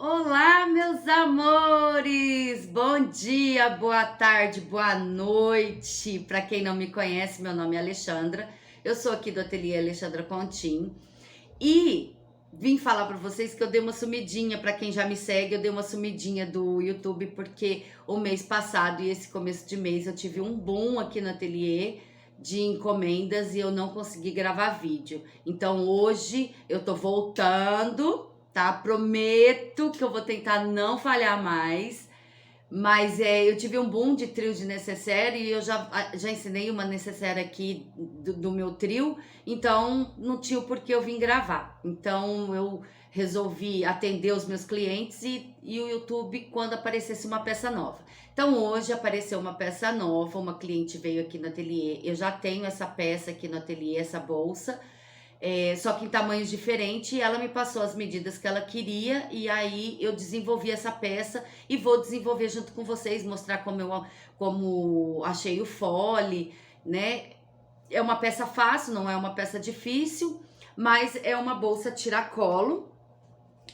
Olá, meus amores! Bom dia, boa tarde, boa noite. Para quem não me conhece, meu nome é Alexandra. Eu sou aqui do Ateliê Alexandra Contim e vim falar para vocês que eu dei uma sumidinha. Para quem já me segue, eu dei uma sumidinha do YouTube porque o mês passado e esse começo de mês eu tive um boom aqui no ateliê de encomendas e eu não consegui gravar vídeo. Então hoje eu tô voltando, tá? Prometo que eu vou tentar não falhar mais. Mas eu tive um boom de trio de necessaire e eu já ensinei uma necessaire aqui do meu trio, então não tinha o porquê eu vim gravar. Então eu resolvi atender os meus clientes e o YouTube quando aparecesse uma peça nova. Então hoje apareceu uma peça nova, uma cliente veio aqui no ateliê, eu já tenho essa peça aqui no ateliê, essa bolsa, só que em tamanhos diferentes, e ela me passou as medidas que ela queria, e aí eu desenvolvi essa peça e vou desenvolver junto com vocês, mostrar como achei o fole, né? É uma peça fácil, não é uma peça difícil, mas é uma bolsa tiracolo,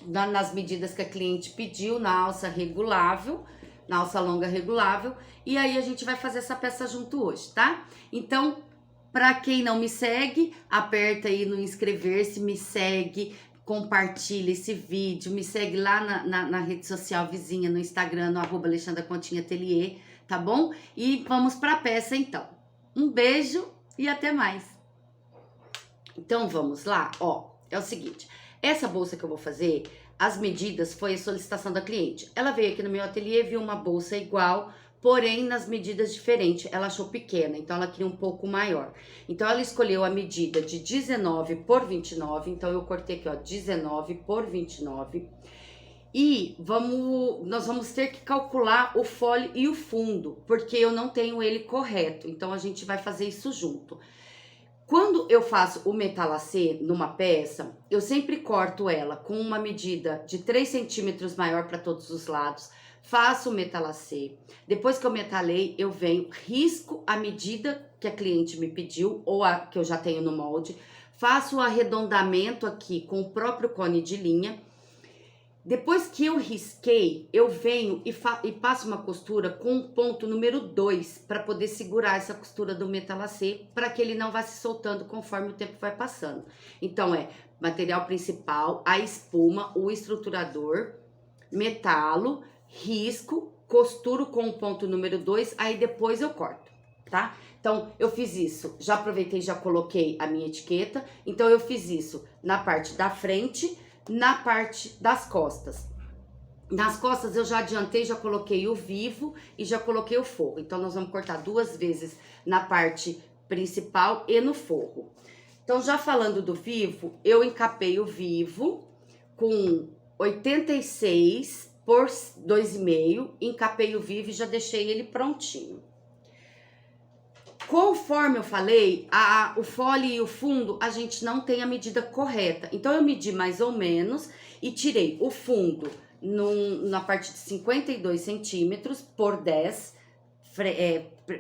nas medidas que a cliente pediu, na alça regulável, na alça longa regulável, e aí a gente vai fazer essa peça junto hoje, tá? Então, para quem não me segue, aperta aí no inscrever-se, me segue, compartilha esse vídeo, me segue lá na rede social vizinha, no Instagram, no @AlexandraContinAtelier, tá bom? E vamos para a peça então. Um beijo e até mais. Então vamos lá, ó, é o seguinte, essa bolsa que eu vou fazer, as medidas foi a solicitação da cliente. Ela veio aqui no meu ateliê, viu uma bolsa igual, porém nas medidas diferentes, ela achou pequena, então ela queria um pouco maior. Então ela escolheu a medida de 19 por 29, então eu cortei aqui, ó, 19 por 29. E nós vamos ter que calcular o fole e o fundo, porque eu não tenho ele correto, então a gente vai fazer isso junto. Quando eu faço o metalacê numa peça, eu sempre corto ela com uma medida de 3 centímetros maior para todos os lados, faço o metalacê. Depois que eu metalei, eu venho, risco a medida que a cliente me pediu, ou a que eu já tenho no molde, faço o arredondamento aqui com o próprio cone de linha. Depois que eu risquei, eu venho e passo uma costura com o ponto número 2 para poder segurar essa costura do metalacê, para que ele não vá se soltando conforme o tempo vai passando. Então material principal, a espuma, o estruturador, metalo, risco, costuro com o ponto número 2, aí depois eu corto, tá? Então eu fiz isso, já aproveitei, já coloquei a minha etiqueta, então eu fiz isso na parte da frente, na parte das costas. Nas costas eu já adiantei, já coloquei o vivo e já coloquei o forro. Então nós vamos cortar 2 vezes na parte principal e no forro. Então já falando do vivo, eu encapei o vivo com 86 por 2,5, encapei o vivo e já deixei ele prontinho. Conforme eu falei, o fole e o fundo, a gente não tem a medida correta. Então, eu medi mais ou menos e tirei o fundo na parte de 52 centímetros por 10,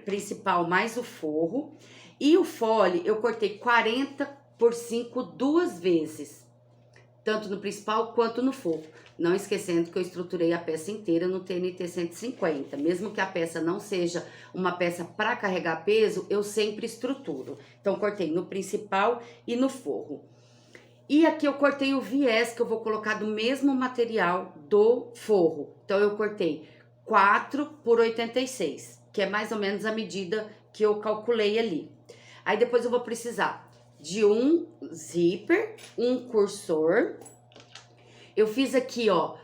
principal mais o forro. E o fole, eu cortei 40 por 5 2 vezes, tanto no principal quanto no forro. Não esquecendo que eu estruturei a peça inteira no TNT 150. Mesmo que a peça não seja uma peça para carregar peso, eu sempre estruturo. Então, cortei no principal e no forro. E aqui eu cortei o viés que eu vou colocar do mesmo material do forro. Então, eu cortei 4 por 86, que é mais ou menos a medida que eu calculei ali. Aí, depois eu vou precisar de um zíper, um cursor. Eu fiz aqui, ó,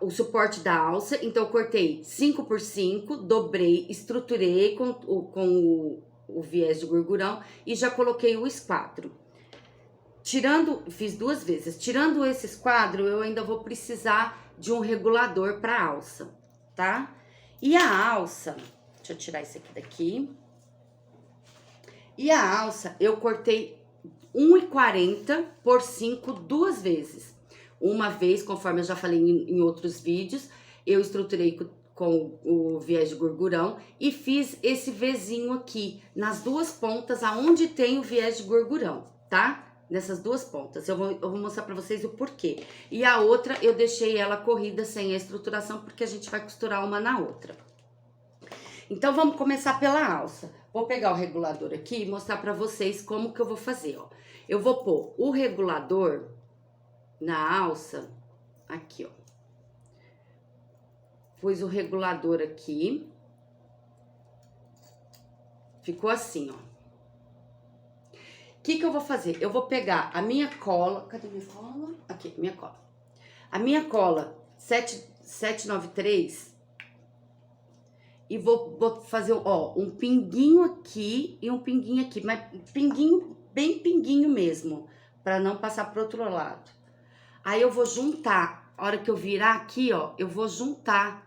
o suporte da alça, então eu cortei 5 por 5, dobrei, estruturei com o viés de gorgurão e já coloquei o esquadro. Fiz 2 vezes. Tirando esse esquadro, eu ainda vou precisar de um regulador para alça, tá? E a alça, deixa eu tirar isso aqui daqui. E a alça, eu cortei 1,40 por 5 2 vezes. Uma vez, conforme eu já falei em outros vídeos, eu estruturei com o viés de gorgurão e fiz esse Vzinho aqui, nas 2 pontas aonde tem o viés de gorgurão, tá? nessas duas pontas. Eu vou mostrar pra vocês o porquê. E a outra, eu deixei ela corrida sem a estruturação, porque a gente vai costurar uma na outra. Então, vamos começar pela alça. Vou pegar o regulador aqui e mostrar pra vocês como que eu vou fazer, ó. Eu vou pôr o regulador na alça, aqui, ó. Pus o regulador aqui. Ficou assim, ó. O que eu vou fazer? Eu vou pegar a minha cola... Cadê minha cola? Aqui, minha cola. A minha cola 793... E vou fazer, ó, um pinguinho aqui e um pinguinho aqui. Mas pinguinho, bem pinguinho mesmo. Pra não passar pro outro lado. Aí eu vou juntar. A hora que eu virar aqui, ó, eu vou juntar.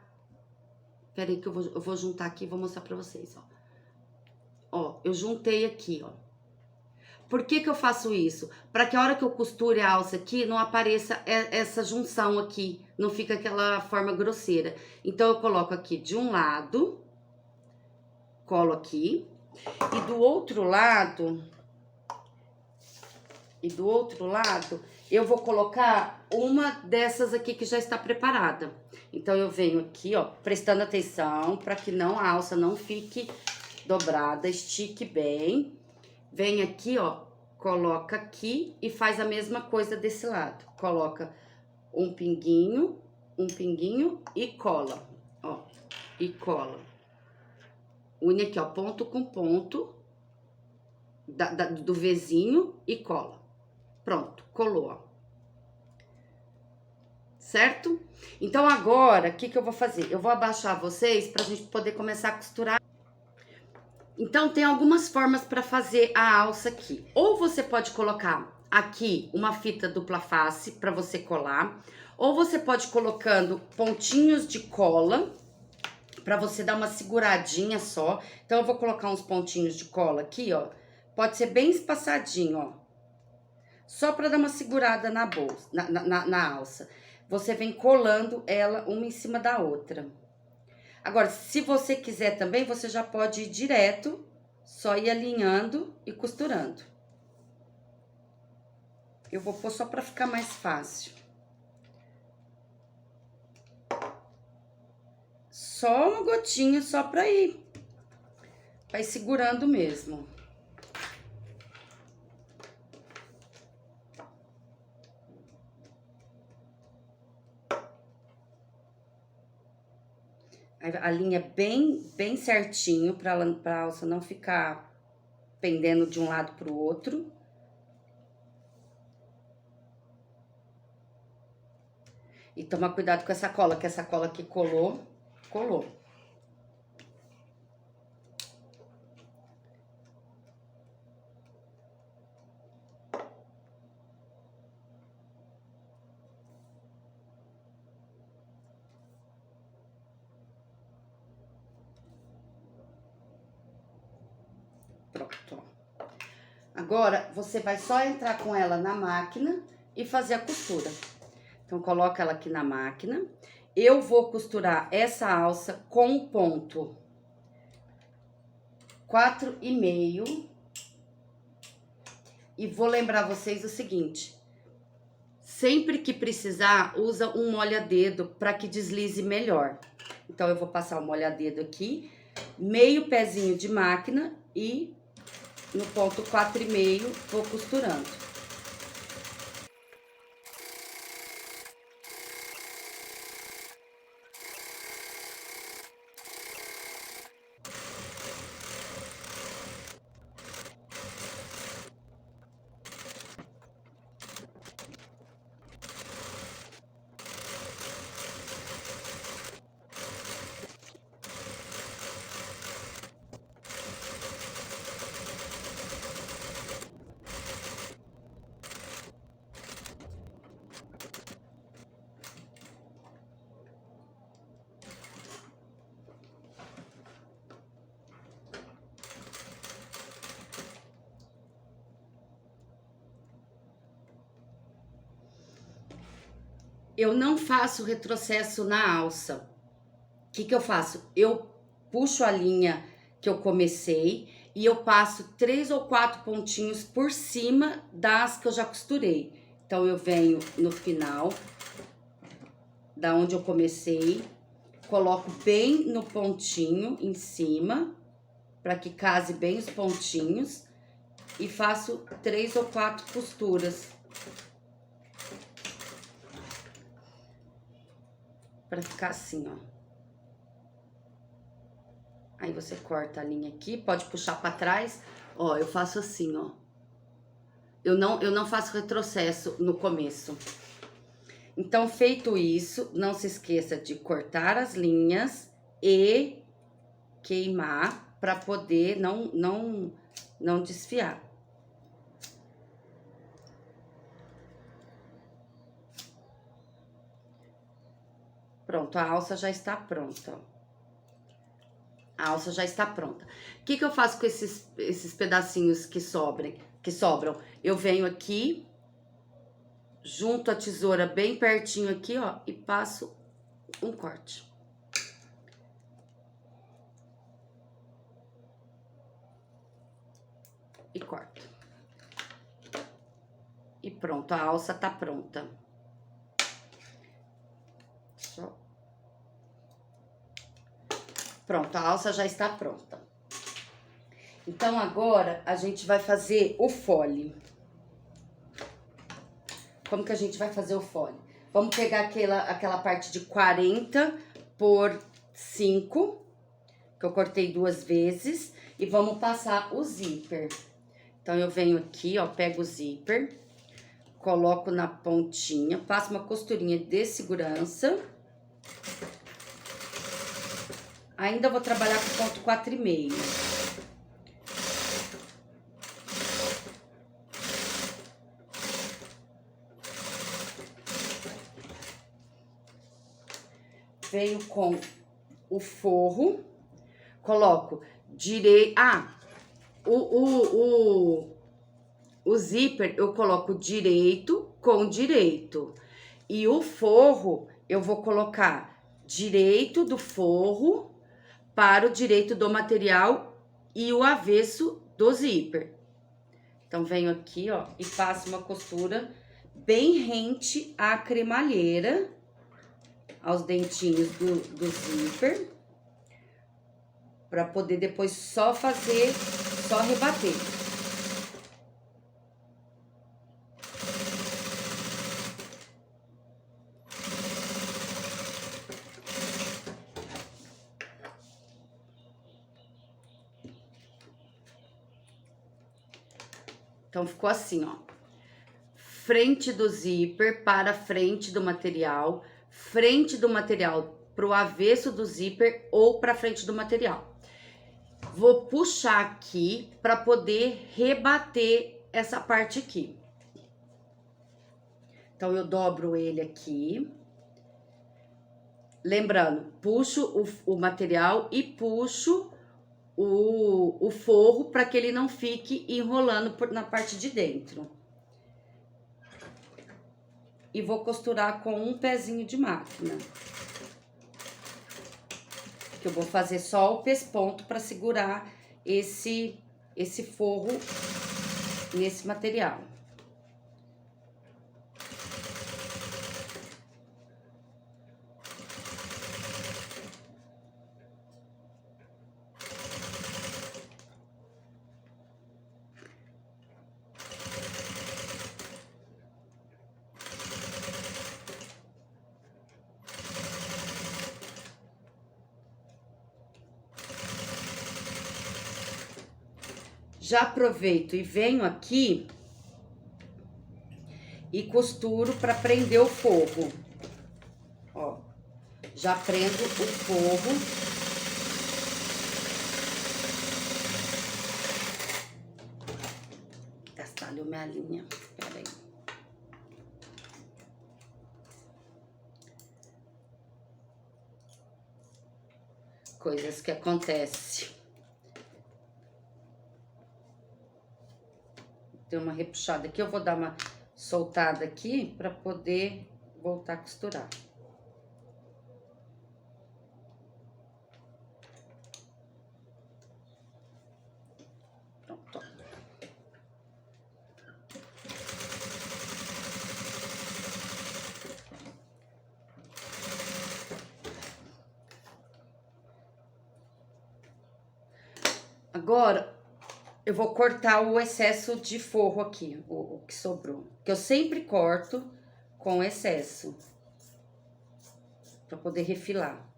Pera aí que eu vou juntar aqui e vou mostrar pra vocês, ó. Ó, eu juntei aqui, ó. Por que eu faço isso? Pra que a hora que eu costure a alça aqui, não apareça essa junção aqui. Não fica aquela forma grosseira. Então, eu coloco aqui de um lado. Colo aqui. E do outro lado... eu vou colocar uma dessas aqui que já está preparada. Então, eu venho aqui, ó, prestando atenção para que a alça não fique dobrada, estique bem. Vem aqui, ó, coloca aqui e faz a mesma coisa desse lado. Coloca um pinguinho e cola, ó, e cola. Une aqui, ó, ponto com ponto do Vzinho e cola. Pronto, colou, ó. Certo? Então, agora, o que eu vou fazer? Eu vou abaixar vocês pra gente poder começar a costurar. Então, tem algumas formas para fazer a alça aqui. Ou você pode colocar aqui uma fita dupla face para você colar. Ou você pode ir colocando pontinhos de cola para você dar uma seguradinha só. Então, eu vou colocar uns pontinhos de cola aqui, ó. Pode ser bem espaçadinho, ó. Só para dar uma segurada na bolsa, na alça. Você vem colando ela uma em cima da outra. Agora, se você quiser também, você já pode ir direto, só ir alinhando e costurando. Eu vou pôr só pra ficar mais fácil. Só uma gotinha, só pra ir segurando mesmo. A linha bem certinho, pra alça não ficar pendendo de um lado pro outro. E tomar cuidado com essa cola, que essa cola aqui colou. Pronto, ó. Agora, você vai só entrar com ela na máquina e fazer a costura. Então, coloca ela aqui na máquina. Eu vou costurar essa alça com o ponto 4,5. E vou lembrar vocês o seguinte. Sempre que precisar, usa um molha-dedo para que deslize melhor. Então, eu vou passar o molha-dedo aqui, meio pezinho de máquina e no ponto 4,5 vou costurando. Eu não faço retrocesso na alça. O que eu faço? Eu puxo a linha que eu comecei e eu passo 3 ou 4 pontinhos por cima das que eu já costurei. Então, eu venho no final, da onde eu comecei, coloco bem no pontinho em cima, para que case bem os pontinhos, e faço 3 ou 4 costuras. Para ficar assim, ó. Aí você corta a linha aqui, pode puxar para trás. Ó, eu faço assim, ó. Eu não faço retrocesso no começo. Então, feito isso, não se esqueça de cortar as linhas e queimar para poder não desfiar. Pronto, a alça já está pronta, ó. A alça já está pronta. O que eu faço com esses pedacinhos que sobram? Eu venho aqui, junto a tesoura bem pertinho aqui, ó, e passo um corte. E corto. E pronto, a alça tá pronta. Pronto, a alça já está pronta. Então, agora, a gente vai fazer o fole. Como que a gente vai fazer o fole? Vamos pegar aquela parte de 40 por 5, que eu cortei 2 vezes, e vamos passar o zíper. Então, eu venho aqui, ó, pego o zíper, coloco na pontinha, passo uma costurinha de segurança. Ainda vou trabalhar com ponto 4,5. Venho com o forro, coloco direito. O zíper eu coloco direito com direito. E o forro eu vou colocar direito do forro para o direito do material e o avesso do zíper. Então, venho aqui, ó, e passo uma costura bem rente à cremalheira, aos dentinhos do zíper, para poder depois só rebater. Então, ficou assim, ó. Frente do zíper para frente do material, frente do material pro avesso do zíper ou para frente do material. Vou puxar aqui para poder rebater essa parte aqui. Então, eu dobro ele aqui. Lembrando, puxo o material e puxo o forro para que ele não fique enrolando na parte de dentro. E vou costurar com um pezinho de máquina. Que eu vou fazer só o pesponto para segurar esse forro nesse material. Já aproveito e venho aqui e costuro para prender o forro. Ó, já prendo o forro. Gastalhou minha linha, espera aí. Coisas que acontecem. Tem uma repuxada aqui, eu vou dar uma soltada aqui para poder voltar a costurar. Pronto, ó. Agora, eu vou cortar o excesso de forro aqui, o que sobrou. Que eu sempre corto com excesso, pra poder refilar.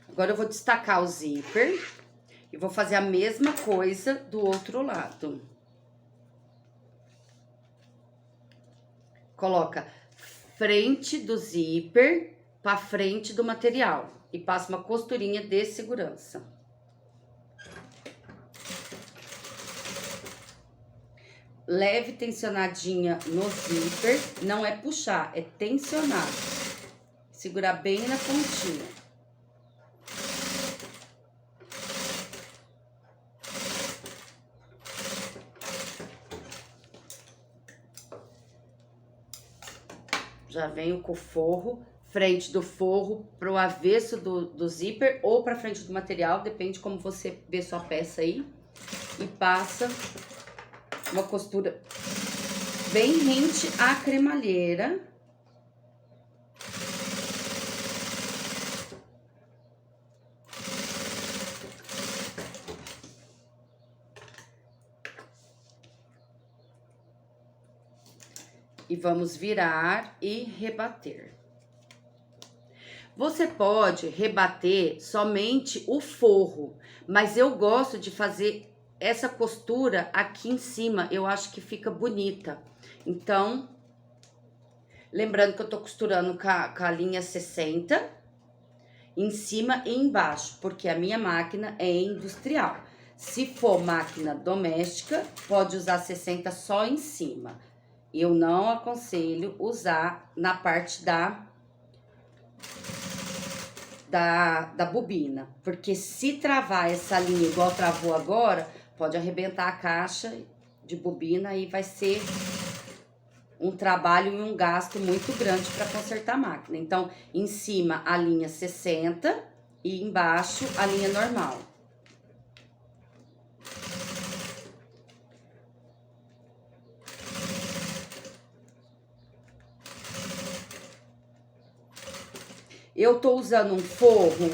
Agora eu vou destacar o zíper e vou fazer a mesma coisa do outro lado. Coloca frente do zíper para frente do material e passa uma costurinha de segurança. Leve tensionadinha no zíper, não é puxar, é tensionar. Segurar bem na pontinha. Já venho com o forro, frente do forro pro avesso do zíper ou pra frente do material, depende como você vê sua peça aí. E passa uma costura bem rente à cremalheira. E vamos virar e rebater. Você pode rebater somente o forro, mas eu gosto de fazer essa costura aqui em cima, eu acho que fica bonita. Então, lembrando que eu tô costurando com a linha 60, em cima e embaixo, porque a minha máquina é industrial. Se for máquina doméstica, pode usar 60 só em cima. Eu não aconselho usar na parte da bobina, porque se travar essa linha igual travou agora, pode arrebentar a caixa de bobina e vai ser um trabalho e um gasto muito grande para consertar a máquina. Então, em cima a linha 60 e embaixo a linha normal. Eu tô usando um forro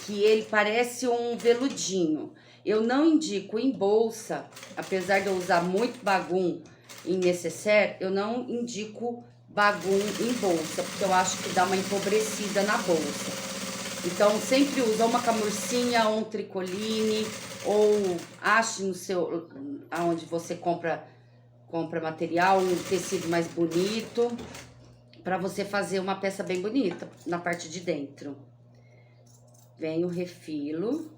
que ele parece um veludinho. Eu não indico em bolsa, apesar de eu usar muito bagum em necessaire, eu não indico bagum em bolsa, porque eu acho que dá uma empobrecida na bolsa. Então, sempre usa uma camurcinha ou um tricoline, ou ache no seu, aonde você compra material, um tecido mais bonito, para você fazer uma peça bem bonita na parte de dentro. Vem o refilo.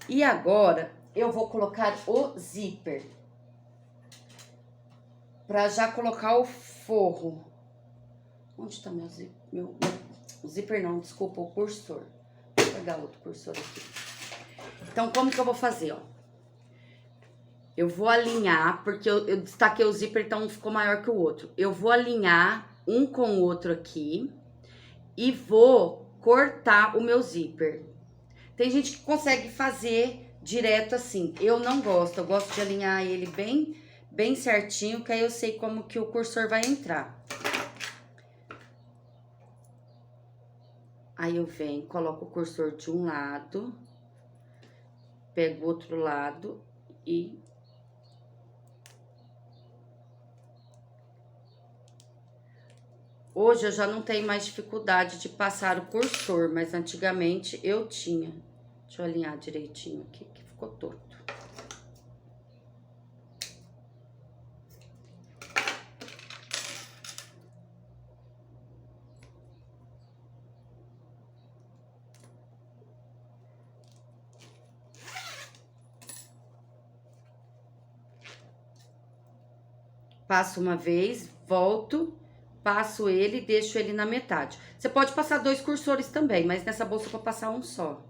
E agora, eu vou colocar o zíper. Pra já colocar o forro. Onde tá meu zíper? O zíper não, desculpa, o cursor. Vou pegar outro cursor aqui. Então, como que eu vou fazer, ó? Eu vou alinhar, porque eu destaquei o zíper, então ficou maior que o outro. Eu vou alinhar um com o outro aqui e vou cortar o meu zíper. Tem gente que consegue fazer direto assim. Eu não gosto, eu gosto de alinhar ele bem certinho, que aí eu sei como que o cursor vai entrar. Aí eu venho, coloco o cursor de um lado, pego o outro lado e... Hoje eu já não tenho mais dificuldade de passar o cursor, mas antigamente eu tinha. Deixa eu alinhar direitinho aqui, que ficou torto. Passo uma vez, volto, passo ele e deixo ele na metade. Você pode passar 2 cursores também, mas nessa bolsa eu vou passar um só.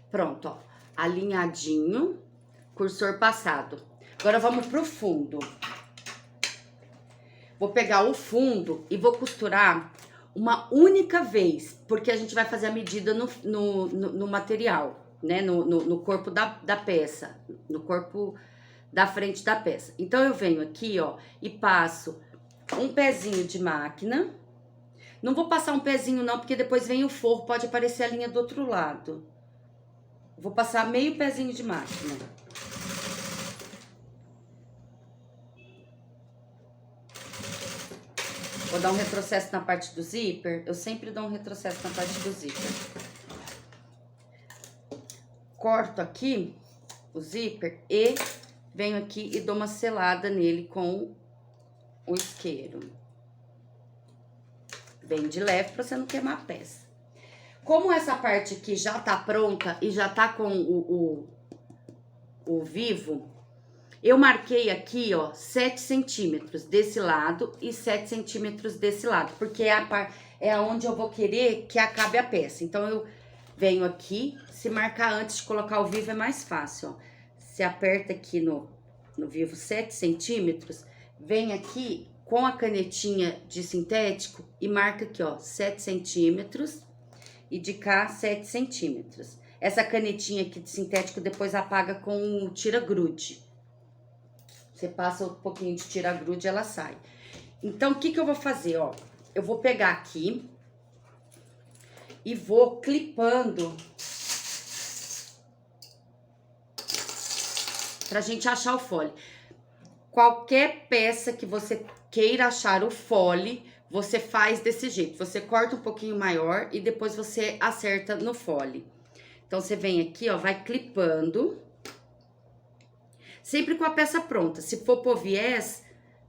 Pronto, ó, alinhadinho, cursor passado. Agora vamos pro fundo. Vou pegar o fundo e vou costurar uma única vez, porque a gente vai fazer a medida no material, né? No corpo da peça, no corpo da frente da peça. Então, eu venho aqui, ó, e passo um pezinho de máquina. Não vou passar um pezinho não, porque depois vem o forro, pode aparecer a linha do outro lado. Vou passar meio pezinho de máquina. Vou dar um retrocesso na parte do zíper. Eu sempre dou um retrocesso na parte do zíper. Corto aqui o zíper e venho aqui e dou uma selada nele com o isqueiro. Bem de leve pra você não queimar a peça. Como essa parte aqui já tá pronta e já tá com o vivo, eu marquei aqui, ó, 7 centímetros desse lado e 7 centímetros desse lado, porque é aonde eu vou querer que acabe a peça. Então, eu venho aqui, se marcar antes de colocar o vivo é mais fácil, ó. Você aperta aqui no vivo 7 centímetros, vem aqui com a canetinha de sintético e marca aqui, ó, 7 centímetros e de cá 7 centímetros. Essa canetinha aqui de sintético depois apaga com o tira-grude. Você passa um pouquinho de tira-grude e ela sai. Então, o que eu vou fazer, ó? Eu vou pegar aqui e vou clipando pra gente achar o fole. Qualquer peça que você queira achar o fole, você faz desse jeito. Você corta um pouquinho maior e depois você acerta no fole. Então, você vem aqui, ó, vai clipando. Sempre com a peça pronta. Se for pôr viés,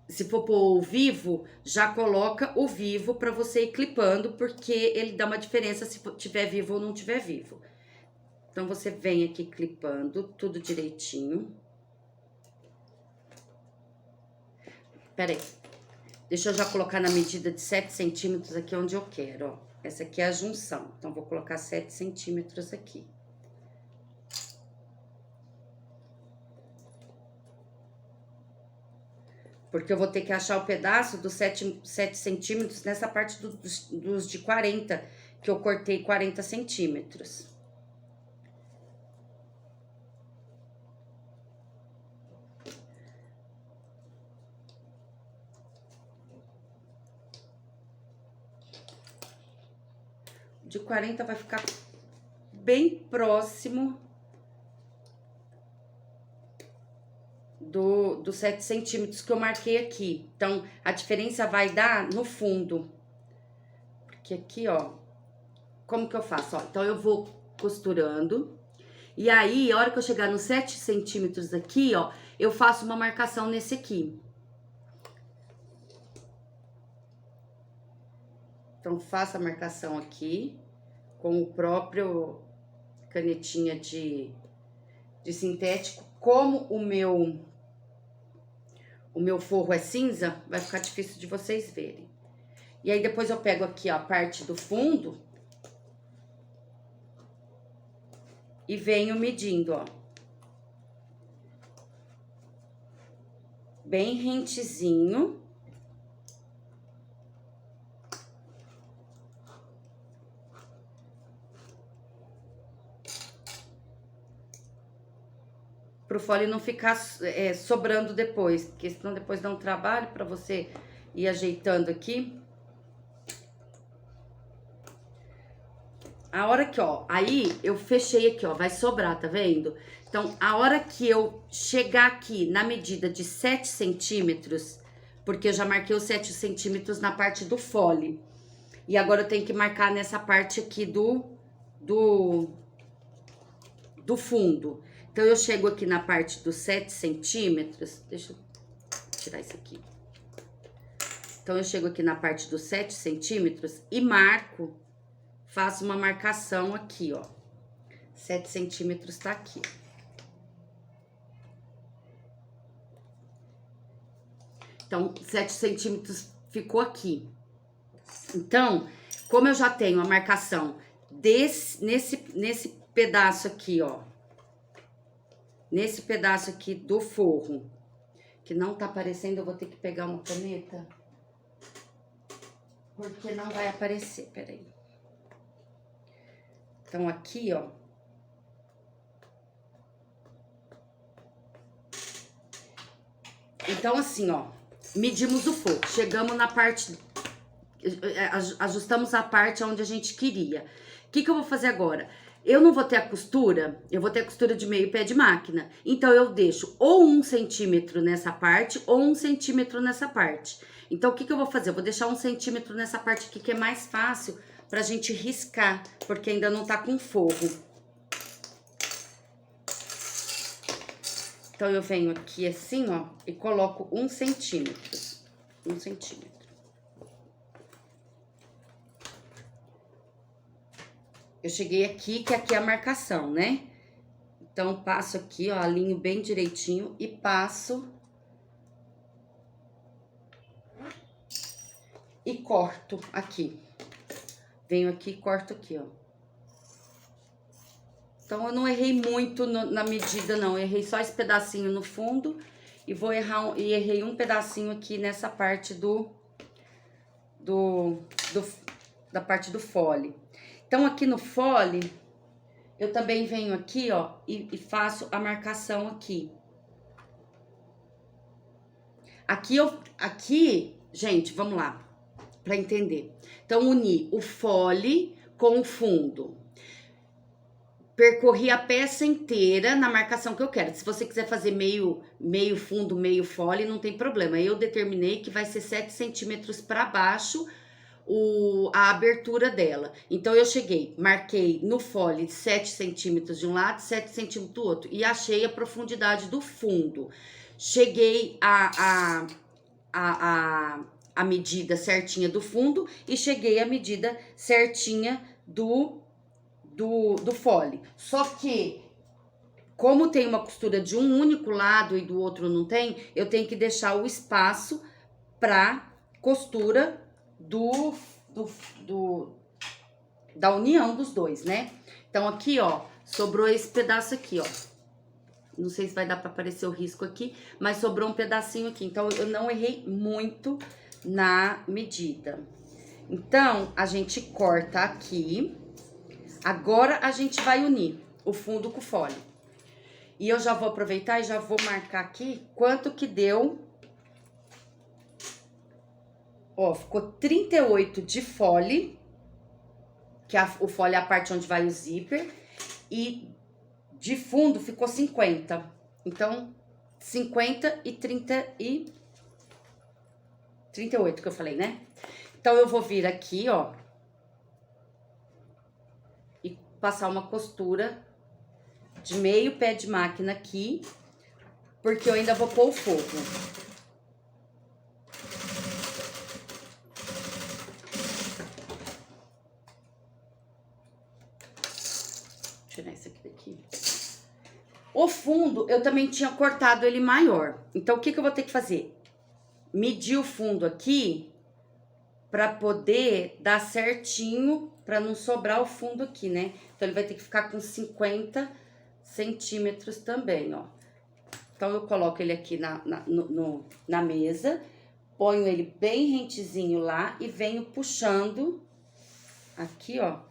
se for pôr o vivo, já coloca o vivo pra você ir clipando, porque ele dá uma diferença se tiver vivo ou não tiver vivo. Então, você vem aqui clipando tudo direitinho. Pera aí. Deixa eu já colocar na medida de 7 centímetros aqui onde eu quero, ó. Essa aqui é a junção. Então, vou colocar 7 centímetros aqui. Porque eu vou ter que achar o pedaço dos 7 centímetros nessa parte dos de 40, que eu cortei 40 centímetros. De 40 vai ficar bem próximo dos 7 centímetros que eu marquei aqui. Então, a diferença vai dar no fundo. Porque aqui, ó, como que eu faço? Ó, então, eu vou costurando. E aí, a hora que eu chegar nos 7 centímetros aqui, ó, eu faço uma marcação nesse aqui. Então, faço a marcação aqui com o próprio canetinha de sintético. Como o meu forro é cinza, vai ficar difícil de vocês verem. E aí, depois eu pego aqui, ó, a parte do fundo e venho medindo, ó. Bem rentezinho. Pro fole não ficar sobrando depois, porque senão depois dá um trabalho pra você ir ajeitando aqui. A hora que, ó, aí eu fechei aqui, ó, vai sobrar, tá vendo? Então, a hora que eu chegar aqui na medida de 7 centímetros, porque eu já marquei os 7 centímetros na parte do fole. E agora eu tenho que marcar nessa parte aqui do fundo. Então, eu chego aqui na parte dos 7 centímetros, deixa eu tirar isso aqui. Então, eu chego aqui na parte dos 7 centímetros e marco, faço uma marcação aqui, ó. 7 centímetros tá aqui. Então, 7 centímetros ficou aqui. Então, como eu já tenho a marcação nesse pedaço aqui, ó. Nesse pedaço aqui do forro, que não tá aparecendo, eu vou ter que pegar uma caneta. Porque não vai aparecer, peraí. Então, aqui, ó. Então, assim, ó. Medimos o forro. Chegamos na parte... Ajustamos a parte onde a gente queria. O que eu vou fazer agora? Eu não vou ter a costura, eu vou ter a costura de meio pé de máquina. Então, eu deixo ou 1 centímetro nessa parte, ou 1 centímetro nessa parte. Então, o que eu vou fazer? Eu vou deixar 1 centímetro nessa parte aqui, que é mais fácil pra gente riscar, porque ainda não tá com forro. Então, eu venho aqui assim, ó, e coloco 1 centímetro. 1 centímetro. Eu cheguei aqui, que aqui é a marcação, né? Então, passo aqui, ó, alinho bem direitinho e passo... E corto aqui. Venho aqui e corto aqui, ó. Então, eu não errei muito na medida, não. Eu errei só esse pedacinho no fundo e vou errar... E errei um pedacinho aqui nessa parte da parte do fole. Então, aqui no fole, eu também venho aqui, ó, e faço a marcação aqui. Aqui, gente, vamos lá, pra entender. Então, uni o fole com o fundo. Percorri a peça inteira na marcação que eu quero. Se você quiser fazer meio fundo, meio fole, não tem problema. Eu determinei que vai ser 7 centímetros pra baixo a abertura dela. Então, eu cheguei, marquei no fole 7 centímetros de um lado, 7 centímetros do outro. E achei a profundidade do fundo. Cheguei a medida certinha do fundo e cheguei à medida certinha do fole. Só que, como tem uma costura de um único lado e do outro não tem, eu tenho que deixar o espaço pra costura da união dos dois, né? Então, aqui, ó, sobrou esse pedaço aqui, ó. Não sei se vai dar pra aparecer o risco aqui, mas sobrou um pedacinho aqui. Então, eu não errei muito na medida. Então, a gente corta aqui. Agora, a gente vai unir o fundo com o fole. E eu já vou aproveitar e já vou marcar aqui quanto que deu. Ó, ficou 38 de fole, que o fole é a parte onde vai o zíper, e de fundo ficou 50. Então, 50 e 38 que eu falei, né? Então, eu vou vir aqui, ó, e passar uma costura de meio pé de máquina aqui, porque eu ainda vou pôr o forro. Tirar esse aqui daqui. O fundo, eu também tinha cortado ele maior. Então, o que eu vou ter que fazer? Medir o fundo aqui pra poder dar certinho, pra não sobrar o fundo aqui, né? Então, ele vai ter que ficar com 50 centímetros também, ó. Então, eu coloco ele aqui na mesa, ponho ele bem rentezinho lá e venho puxando aqui, ó,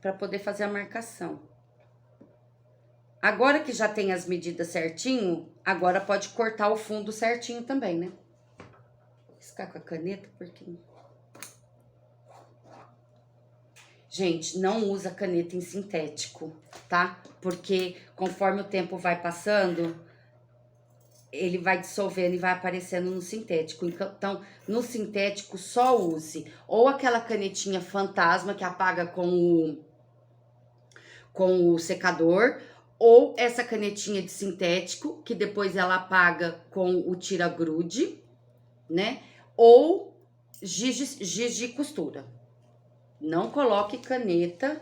para poder fazer a marcação. Agora que já tem as medidas certinho, agora pode cortar o fundo certinho também, né? Vou riscar com a caneta, porque... Gente, não usa caneta em sintético, tá? Porque conforme o tempo vai passando, ele vai dissolvendo e vai aparecendo no sintético. Então, no sintético, só use ou aquela canetinha fantasma que apaga com o secador, ou essa canetinha de sintético, que depois ela apaga com o tira-grude, né? Ou giz de costura. Não coloque caneta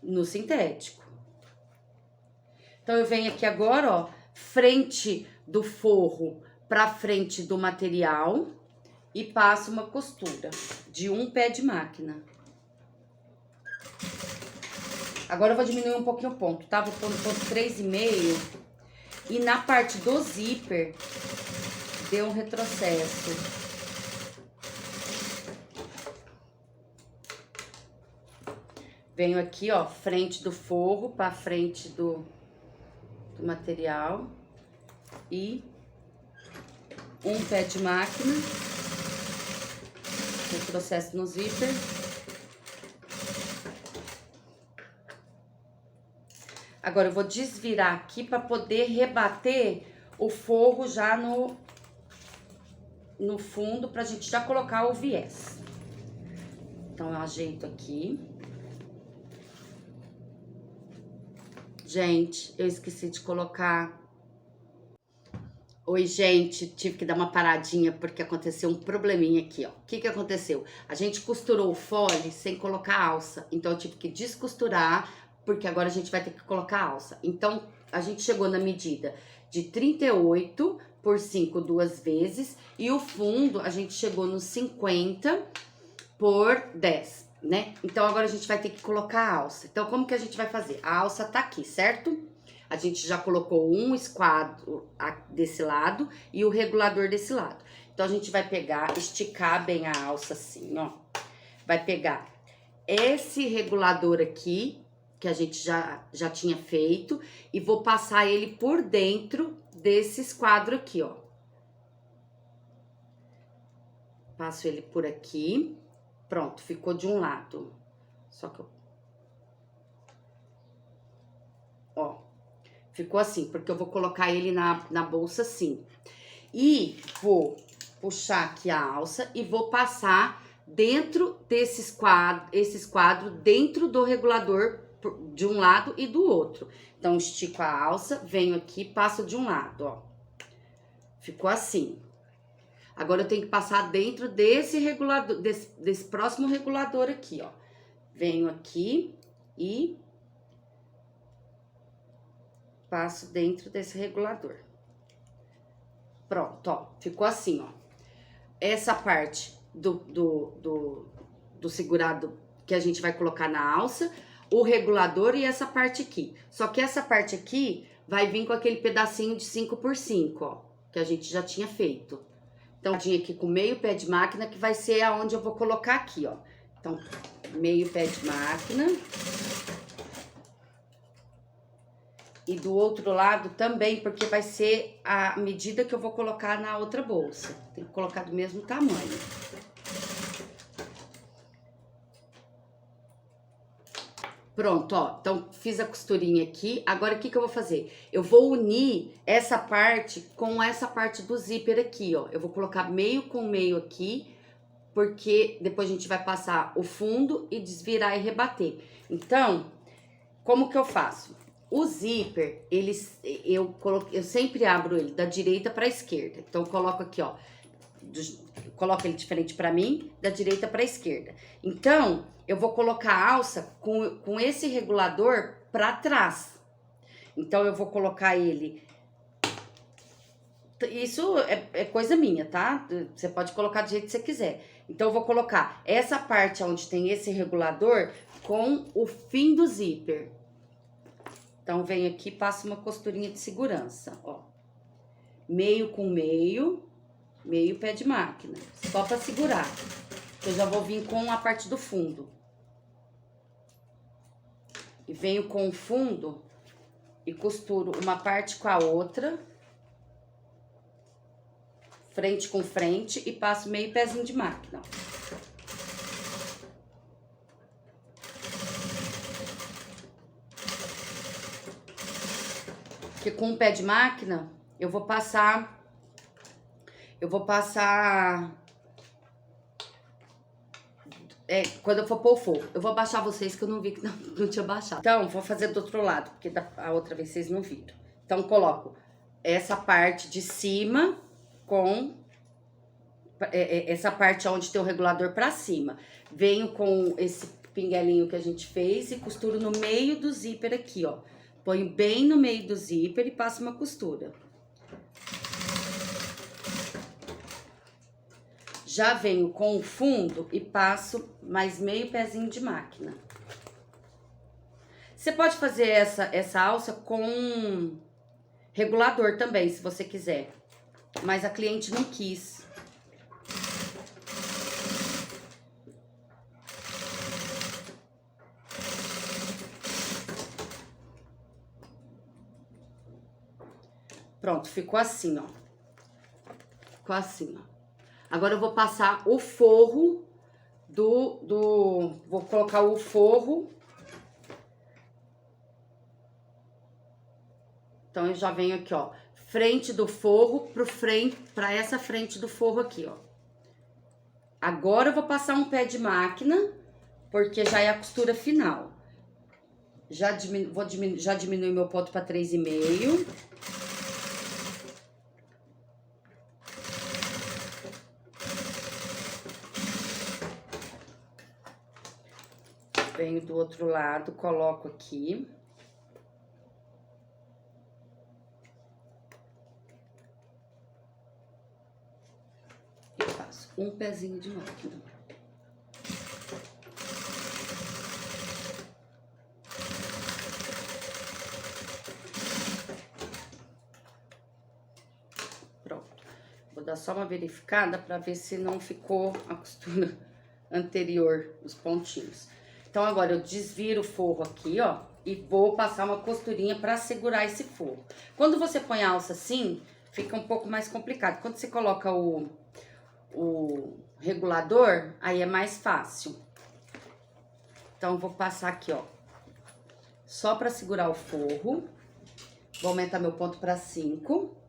no sintético. Então, eu venho aqui agora, ó, frente do forro pra frente do material e passo uma costura de um pé de máquina. Agora eu vou diminuir um pouquinho o ponto, tá? Vou pôr no ponto 3,5 e na parte do zíper deu um retrocesso. Venho aqui, ó, frente do forro pra frente do material e um pé de máquina, retrocesso no zíper. Agora, eu vou desvirar aqui para poder rebater o forro já no fundo, pra gente já colocar o viés. Então, eu ajeito aqui. Gente, eu esqueci de colocar... Oi, gente, tive que dar uma paradinha porque aconteceu um probleminha aqui, ó. O que que aconteceu? A gente costurou o fole sem colocar alça, então eu tive que descosturar, porque agora a gente vai ter que colocar alça. Então, a gente chegou na medida de 38 por 5 duas vezes, e o fundo a gente chegou no 50 por 10, né? Então, agora a gente vai ter que colocar a alça. Então, como que a gente vai fazer? A alça tá aqui, certo? A gente já colocou um esquadro desse lado e o regulador desse lado. Então, a gente vai pegar, esticar bem a alça assim, ó. Vai pegar esse regulador aqui, que a gente já tinha feito, e vou passar ele por dentro desse esquadro aqui, ó. Passo ele por aqui. Pronto, ficou de um lado. Só que eu... Ó, ficou assim, porque eu vou colocar ele na bolsa assim. E vou puxar aqui a alça e vou passar dentro desse esquadro, dentro do regulador de um lado e do outro. Então, estico a alça, venho aqui, passo de um lado, ó. Ficou assim. Agora, eu tenho que passar dentro desse regulador, desse próximo regulador aqui, ó. Venho aqui e passo dentro desse regulador. Pronto, ó. Ficou assim, ó. Essa parte do segurado que a gente vai colocar na alça, o regulador e essa parte aqui. Só que essa parte aqui vai vir com aquele pedacinho de 5 por 5, ó, que a gente já tinha feito. Então, aqui com meio pé de máquina, que vai ser aonde eu vou colocar aqui, ó. Então, meio pé de máquina. E do outro lado também, porque vai ser a medida que eu vou colocar na outra bolsa. Tem que colocar do mesmo tamanho. Pronto, ó. Então, fiz a costurinha aqui. Agora, o que que eu vou fazer? Eu vou unir essa parte com essa parte do zíper aqui, ó. Eu vou colocar meio com meio aqui, porque depois a gente vai passar o fundo e desvirar e rebater. Então, como que eu faço? O zíper, eu sempre abro ele da direita para a esquerda. Então, eu coloco aqui, ó. Coloco ele de frente para mim, da direita para a esquerda. Então, eu vou colocar a alça com esse regulador para trás. Então, eu vou colocar ele... Isso é coisa minha, tá? Você pode colocar do jeito que você quiser. Então, eu vou colocar essa parte onde tem esse regulador com o fim do zíper. Então, venho aqui e passo uma costurinha de segurança, ó. Meio com meio, meio pé de máquina. Só pra segurar. Eu já vou vir com a parte do fundo. E venho com o fundo e costuro uma parte com a outra. Frente com frente e passo meio pezinho de máquina, ó. Porque com o pé de máquina, eu vou passar... quando eu for pôr o fogo. Eu vou abaixar vocês, que eu não vi que não tinha baixado. Então, vou fazer do outro lado, porque a outra vez vocês não viram. Então, coloco essa parte de cima com... essa parte onde tem o regulador pra cima. Venho com pinguelinho que a gente fez e costuro no meio do zíper aqui, ó. Ponho bem no meio do zíper e passo uma costura. Já venho com o fundo e passo mais meio pezinho de máquina. Você pode fazer essa alça com regulador também, se você quiser. Mas a cliente não quis. Pronto, ficou assim, ó. Ficou assim, ó. Agora eu vou passar o forro Vou colocar o forro. Então, eu já venho aqui, ó. Frente do forro pra essa frente do forro aqui, ó. Agora eu vou passar um pé de máquina, porque já é a costura final. Já diminui meu ponto pra 3,5. Venho do outro lado, coloco aqui. E faço um pezinho de máquina. Pronto. Vou dar só uma verificada pra ver se não ficou a costura anterior, os pontinhos. Então, agora eu desviro o forro aqui, ó, e vou passar uma costurinha pra segurar esse forro. Quando você põe a alça assim, fica um pouco mais complicado. Quando você coloca o regulador, aí é mais fácil. Então, eu vou passar aqui, ó, só pra segurar o forro. Vou aumentar meu ponto pra 5.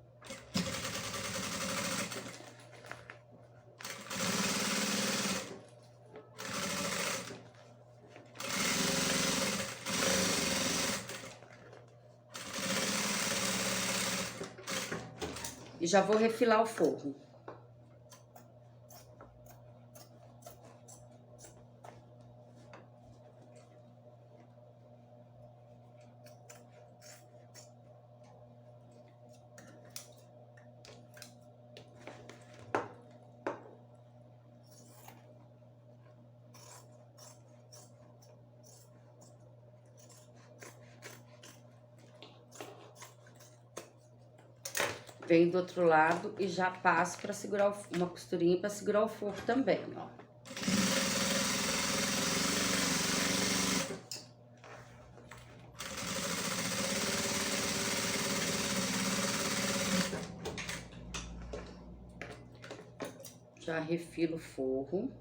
E já vou refilar o forro. Venho do outro lado e já passo pra segurar uma costurinha pra segurar o forro também, ó. Já refilo o forro.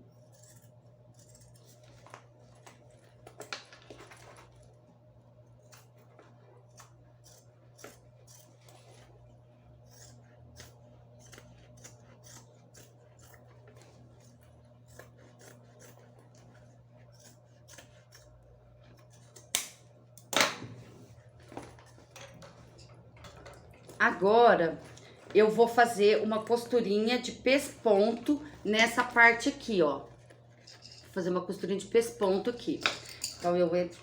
Agora, eu vou fazer uma costurinha de pesponto nessa parte aqui, ó. Vou fazer uma costurinha de pesponto aqui. Então, eu entro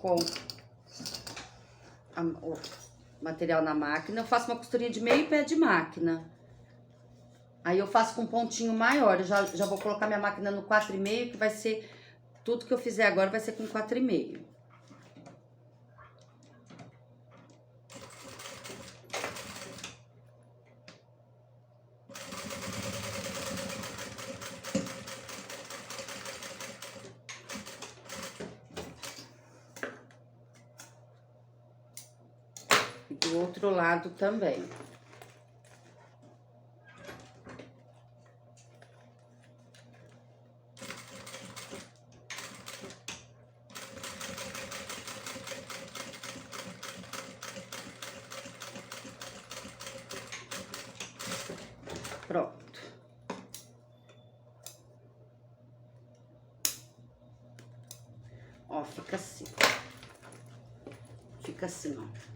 com o material na máquina, eu faço uma costurinha de meio pé de máquina. Aí, eu faço com um pontinho maior, eu já vou colocar minha máquina no 4,5, que vai ser... Tudo que eu fizer agora vai ser com 4,5. Do outro lado também. Pronto. Ó, fica assim. Fica assim, ó.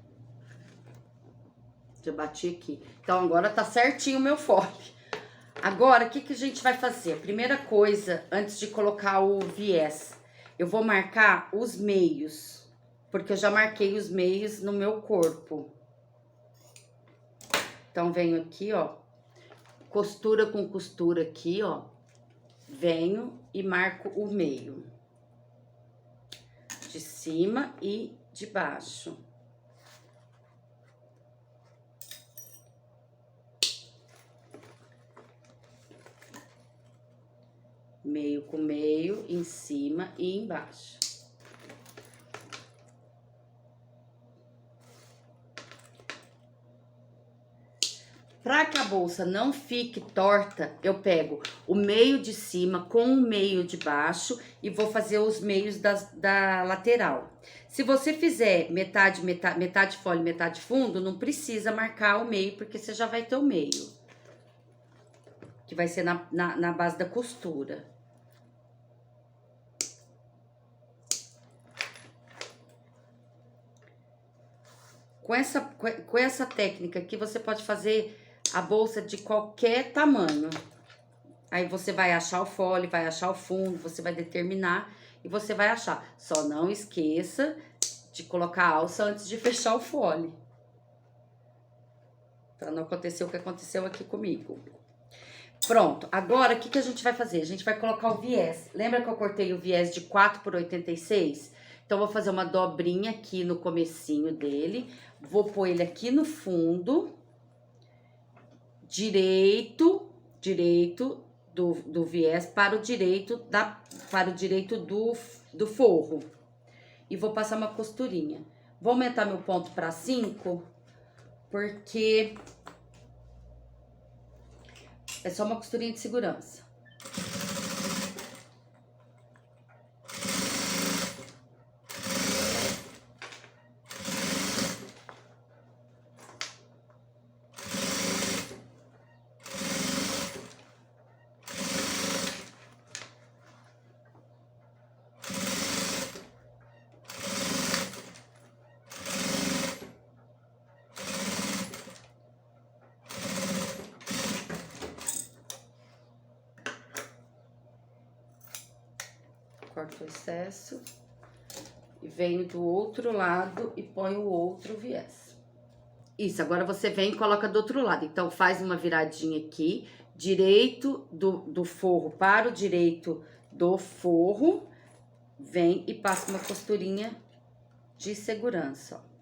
Já bati aqui. Então, agora tá certinho o meu fole. Agora, o que a gente vai fazer? A primeira coisa, antes de colocar o viés, Eu vou marcar os meios, porque eu já marquei os meios no meu corpo. Então, venho aqui, ó, costura com costura aqui, ó. Venho e marco o meio. De cima e de baixo. Meio com meio, em cima e embaixo. Para que a bolsa não fique torta, eu pego o meio de cima com o meio de baixo e vou fazer os meios da lateral. Se você fizer metade folha e metade fundo, não precisa marcar o meio, porque você já vai ter o meio. Que vai ser na base da costura. Com essa técnica aqui, você pode fazer a bolsa de qualquer tamanho. Aí você vai achar o fole, vai achar o fundo, você vai determinar e você vai achar. Só não esqueça de colocar a alça antes de fechar o fole. Pra não acontecer o que aconteceu aqui comigo. Pronto, agora o que a gente vai fazer? A gente vai colocar o viés. Lembra que eu cortei o viés de 4 por 86? Então, eu vou fazer uma dobrinha aqui no comecinho dele. Vou pôr ele aqui no fundo. Direito do viés para o direito do forro. E vou passar uma costurinha. Vou aumentar meu ponto para 5, porque é só uma costurinha de segurança. Corto o excesso e venho do outro lado e ponho o outro viés. Isso, agora você vem e coloca do outro lado. Então, faz uma viradinha aqui, direito do forro para o direito do forro, vem e passa uma costurinha de segurança, ó.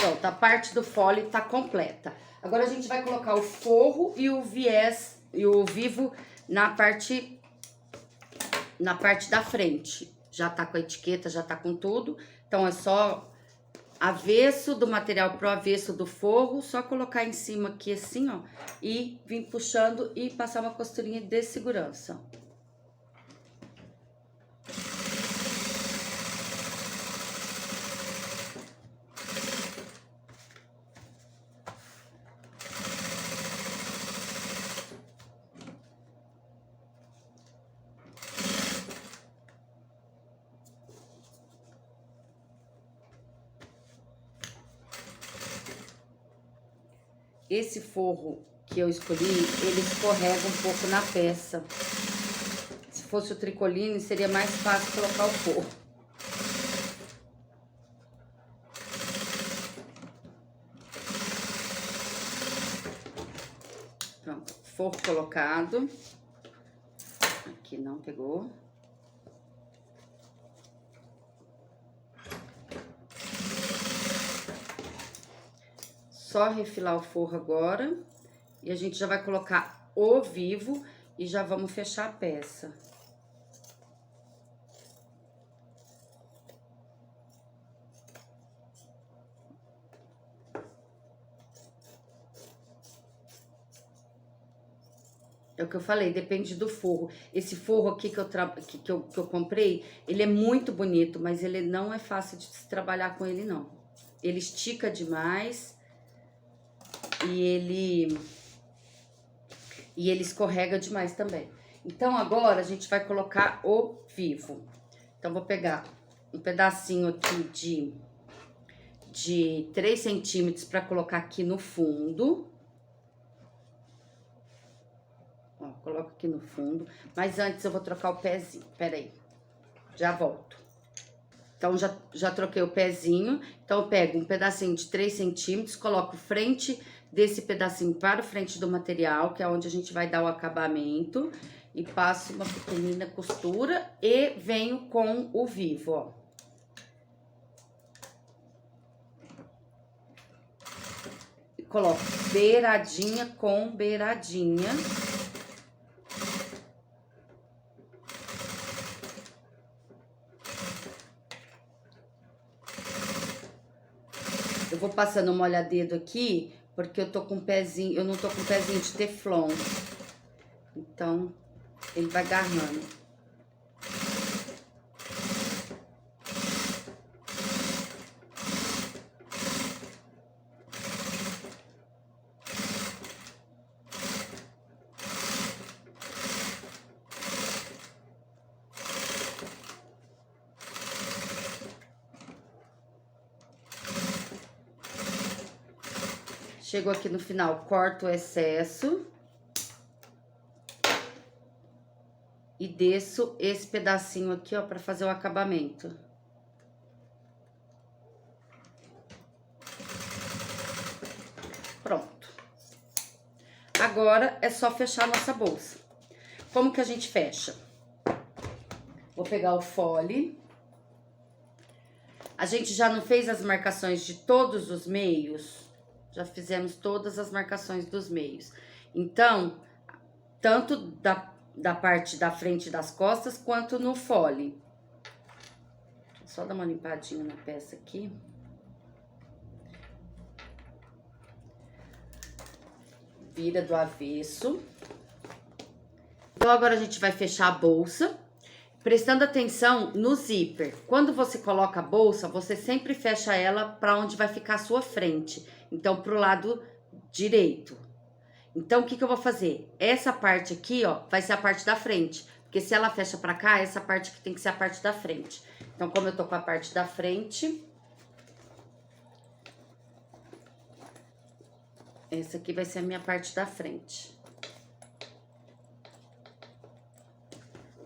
Pronto, a parte do fole tá completa. Agora, a gente vai colocar o forro e o viés e o vivo na parte da frente. Já tá com a etiqueta, já tá com tudo. Então, é só avesso do material pro avesso do forro, só colocar em cima aqui assim, ó, e vir puxando e passar uma costurinha de segurança. Esse forro que eu escolhi, ele escorrega um pouco na peça. Se fosse o tricoline, seria mais fácil colocar o forro. Pronto, forro colocado. Aqui não pegou. Só refilar o forro agora. E a gente já vai colocar o vivo e já vamos fechar a peça. É o que eu falei, depende do forro. Esse forro aqui que eu comprei, ele é muito bonito, mas ele não é fácil de se trabalhar com ele, não. Ele estica demais e ele escorrega demais também. Então, agora, a gente vai colocar o vivo. Então, vou pegar um pedacinho aqui de 3 centímetros para colocar aqui no fundo. Ó, coloco aqui no fundo. Mas antes eu vou trocar o pezinho. Pera aí. Já volto. Então, já troquei o pezinho. Então, eu pego um pedacinho de 3 centímetros, coloco frente desse pedacinho para o frente do material, que é onde a gente vai dar o acabamento. E passo uma pequenina costura e venho com o vivo, ó. E coloco beiradinha com beiradinha. Eu vou passando um molha-dedo aqui, porque eu tô com um pezinho, eu não tô com um pezinho de teflon. Então, ele vai agarrando. Chego aqui no final, corto o excesso. E desço esse pedacinho aqui, ó, pra fazer o acabamento. Pronto. Agora é só fechar a nossa bolsa. Como que a gente fecha? Vou pegar o fole. A gente já não fez as marcações de todos os meios? Já fizemos todas as marcações dos meios. Então, tanto da parte da frente das costas, quanto no fole. Só dar uma limpadinha na peça aqui. Vira do avesso. Então, agora a gente vai fechar a bolsa, prestando atenção no zíper. Quando você coloca a bolsa, você sempre fecha ela para onde vai ficar a sua frente. Então, pro lado direito. Então, o que que eu vou fazer? Essa parte aqui, ó, vai ser a parte da frente. Porque se ela fecha pra cá, essa parte aqui tem que ser a parte da frente. Então, como eu tô com a parte da frente... Essa aqui vai ser a minha parte da frente.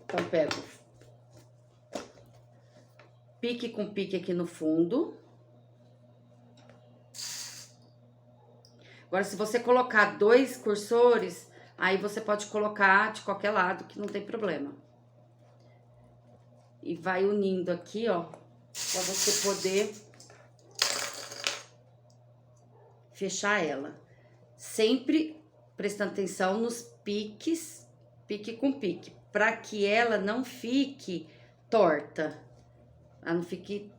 Então, pego pique com pique aqui no fundo. Agora, se você colocar 2 cursores, aí você pode colocar de qualquer lado, que não tem problema. E vai unindo aqui, ó, pra você poder fechar ela. Sempre prestando atenção nos piques, pique com pique, pra que ela não fique torta. Ela não fique...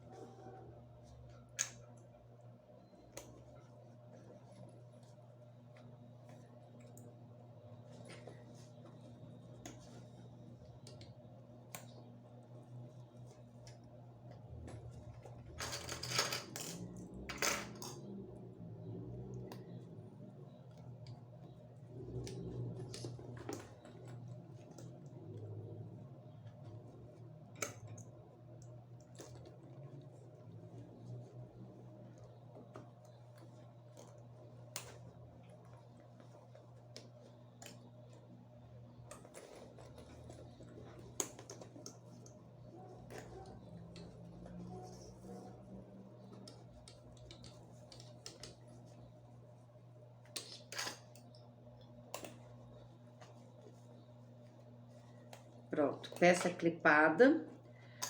Pronto, peça clipada.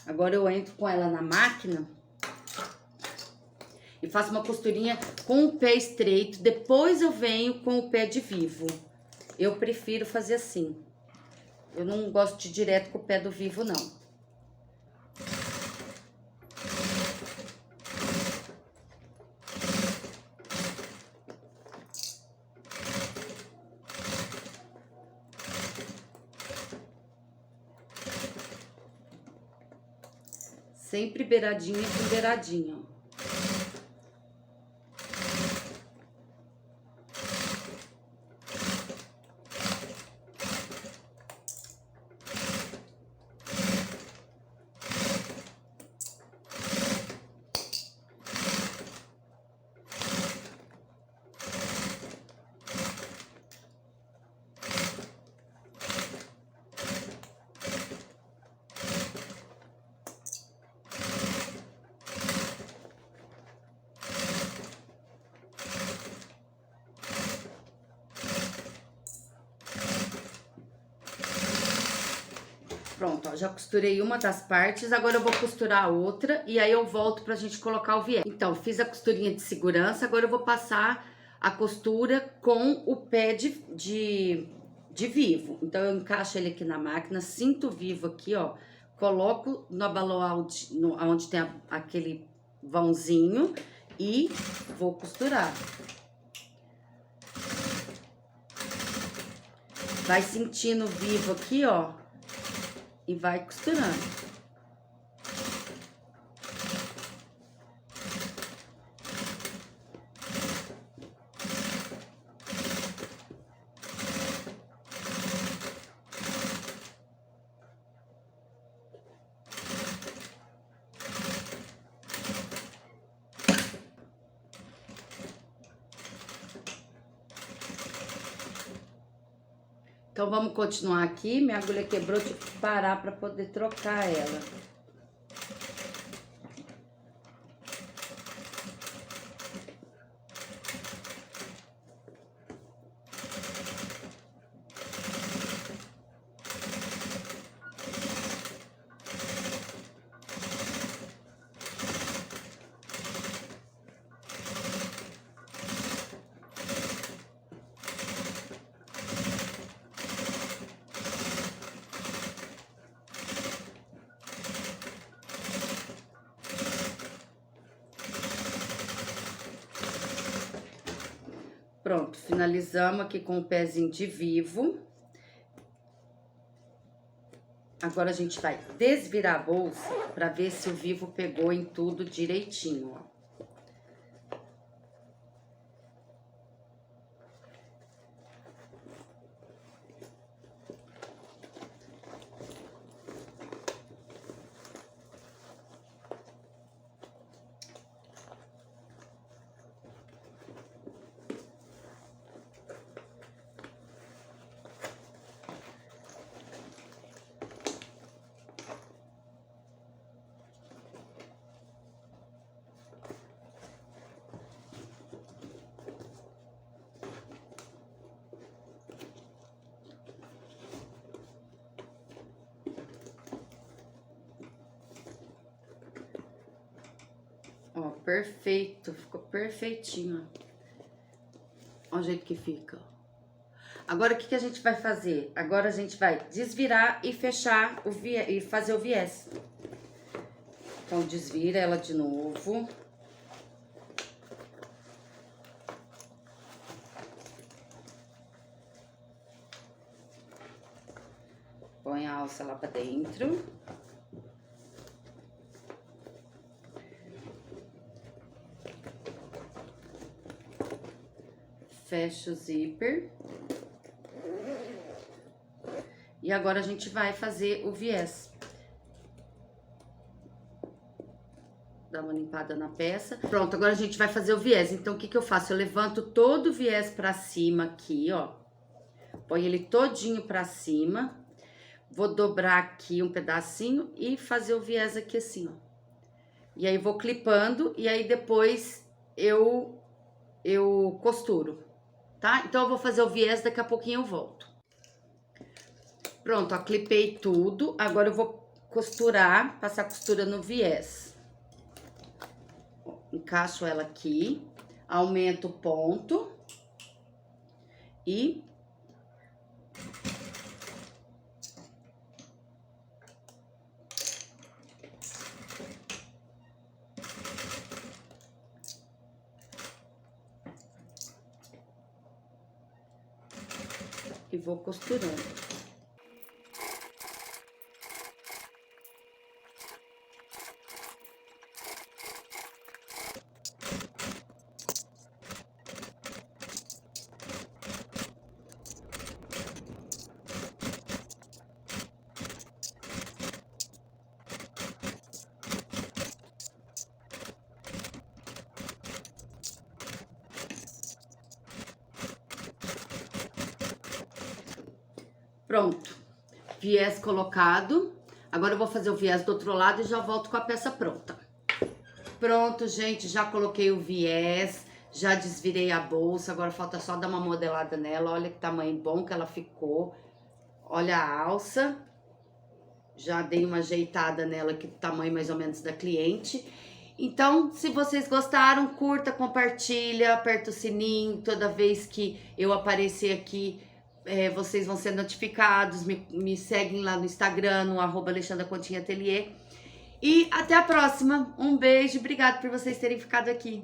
Agora eu entro com ela na máquina e faço uma costurinha com o pé estreito. Depois eu venho com o pé de vivo. Eu prefiro fazer assim. Eu não gosto de ir direto com o pé do vivo, não. Sempre beiradinha com beiradinha, ó. Pronto, ó, já costurei uma das partes, agora eu vou costurar a outra e aí eu volto pra gente colocar o viés. Então, fiz a costurinha de segurança, agora eu vou passar a costura com o pé de vivo. Então, eu encaixo ele aqui na máquina, cinto vivo aqui, ó, coloco no abalão onde tem aquele vãozinho e vou costurar. Vai sentindo vivo aqui, ó. E vai costurando. Então, vamos continuar aqui. Minha agulha quebrou, tive que parar para poder trocar ela. Pronto, finalizamos aqui com o pezinho de vivo. Agora, a gente vai desvirar a bolsa pra ver se o vivo pegou em tudo direitinho, ó. Ó, perfeito, ficou perfeitinho, ó. Ó o jeito que fica, ó. Agora, o que a gente vai fazer? Agora, a gente vai desvirar e fechar o viés, e fazer o viés. Então, desvira ela de novo. Põe a alça lá pra dentro. Fecha o zíper. E agora, a gente vai fazer o viés. Dá uma limpada na peça. Pronto, agora a gente vai fazer o viés. Então, o que eu faço? Eu levanto todo o viés pra cima aqui, ó. Põe ele todinho pra cima. Vou dobrar aqui um pedacinho e fazer o viés aqui assim, ó. E aí, vou clipando e aí depois eu costuro, tá? Então, eu vou fazer o viés, daqui a pouquinho eu volto. Pronto, ó, clipei tudo. Agora, eu vou costurar, passar costura no viés. Encaixo ela aqui, aumento o ponto e vou costurando. Pronto, viés colocado. Agora eu vou fazer o viés do outro lado e já volto com a peça pronta. Pronto, gente, já coloquei o viés, já desvirei a bolsa, agora falta só dar uma modelada nela. Olha que tamanho bom que ela ficou. Olha a alça. Já dei uma ajeitada nela aqui do tamanho mais ou menos da cliente. Então, se vocês gostaram, curta, compartilha, aperta o sininho. Toda vez que eu aparecer aqui, vocês vão ser notificados. Me seguem lá no Instagram, no @AlexandraContinAtelier. E até a próxima. Um beijo, obrigado por vocês terem ficado aqui.